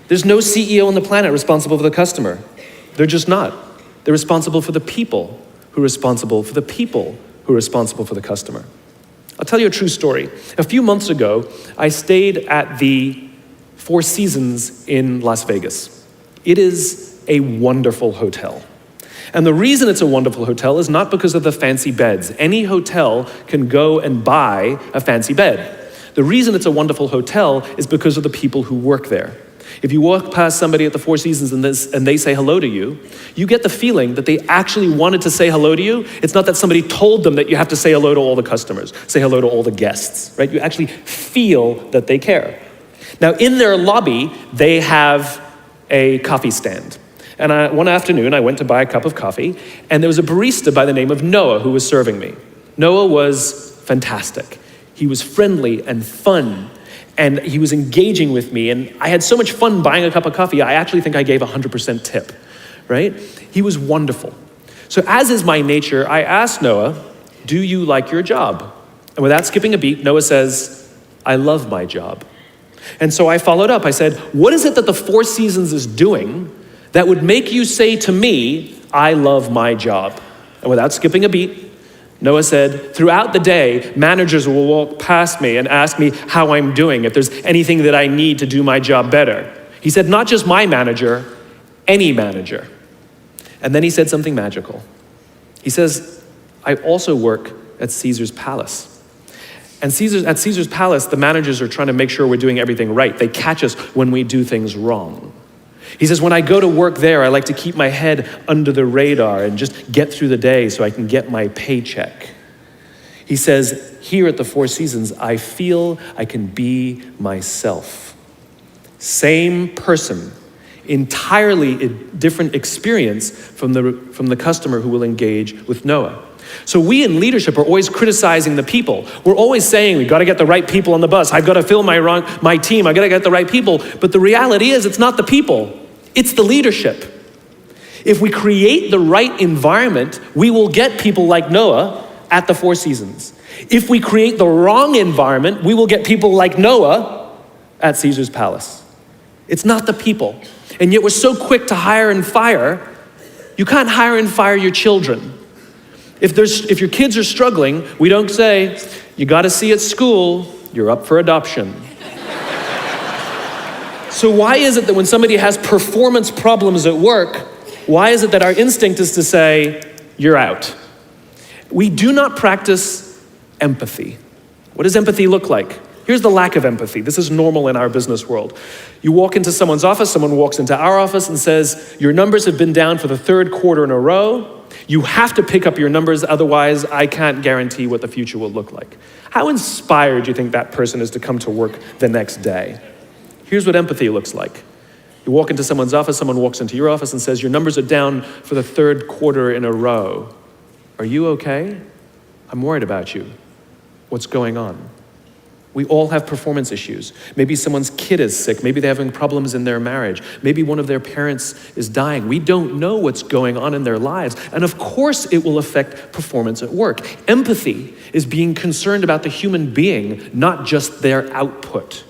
There's no CEO on the planet responsible for the customer. They're just not. They're responsible for the people who are responsible for the people who are responsible for the customer. I'll tell you a true story. A few months ago, I stayed at the Four Seasons in Las Vegas. It is a wonderful hotel. And the reason it's a wonderful hotel is not because of the fancy beds. Any hotel can go and buy a fancy bed. The reason it's a wonderful hotel is because of the people who work there. If you walk past somebody at the Four Seasons and they say hello to you, you get the feeling that they actually wanted to say hello to you. It's not that somebody told them that you have to say hello to all the customers, say hello to all the guests, right? You actually feel that they care. Now, in their lobby, they have a coffee stand. And one afternoon, I went to buy a cup of coffee, and there was a barista by the name of Noah who was serving me. Noah was fantastic. He was friendly and fun, and he was engaging with me, and I had so much fun buying a cup of coffee, I actually think I gave 100% tip, right? He was wonderful. So as is my nature, I asked Noah, do you like your job? And without skipping a beat, Noah says, I love my job. And so I followed up. I said, what is it that the Four Seasons is doing that would make you say to me, I love my job? And without skipping a beat, Noah said, throughout the day, managers will walk past me and ask me how I'm doing, if there's anything that I need to do my job better. He said, not just my manager, any manager. And then he said something magical. He says, I also work at Caesar's Palace. And at Caesar's Palace, the managers are trying to make sure we're doing everything right. They catch us when we do things wrong. He says, when I go to work there, I like to keep my head under the radar and just get through the day so I can get my paycheck. He says, here at the Four Seasons, I feel I can be myself. Same person, entirely different experience from the customer who will engage with Noah. So we in leadership are always criticizing the people. We're always saying, we've got to get the right people on the bus. I've got to fill my team. I've got to get the right people. But the reality is, it's not the people. It's the leadership. If we create the right environment, we will get people like Noah at the Four Seasons. If we create the wrong environment, we will get people like Noah at Caesar's Palace. It's not the people. And yet we're so quick to hire and fire. You can't hire and fire your children. If your kids are struggling, we don't say, you got to see at school, you're up for adoption. So why is it that when somebody has performance problems at work, why is it that our instinct is to say, you're out? We do not practice empathy. What does empathy look like? Here's the lack of empathy. This is normal in our business world. You walk into someone's office, someone walks into our office and says, your numbers have been down for the third quarter in a row. You have to pick up your numbers, otherwise I can't guarantee what the future will look like. How inspired do you think that person is to come to work the next day? Here's what empathy looks like. You walk into someone's office, someone walks into your office and says, your numbers are down for the third quarter in a row. Are you okay? I'm worried about you. What's going on? We all have performance issues. Maybe someone's kid is sick. Maybe they're having problems in their marriage. Maybe one of their parents is dying. We don't know what's going on in their lives. And of course it will affect performance at work. Empathy is being concerned about the human being, not just their output.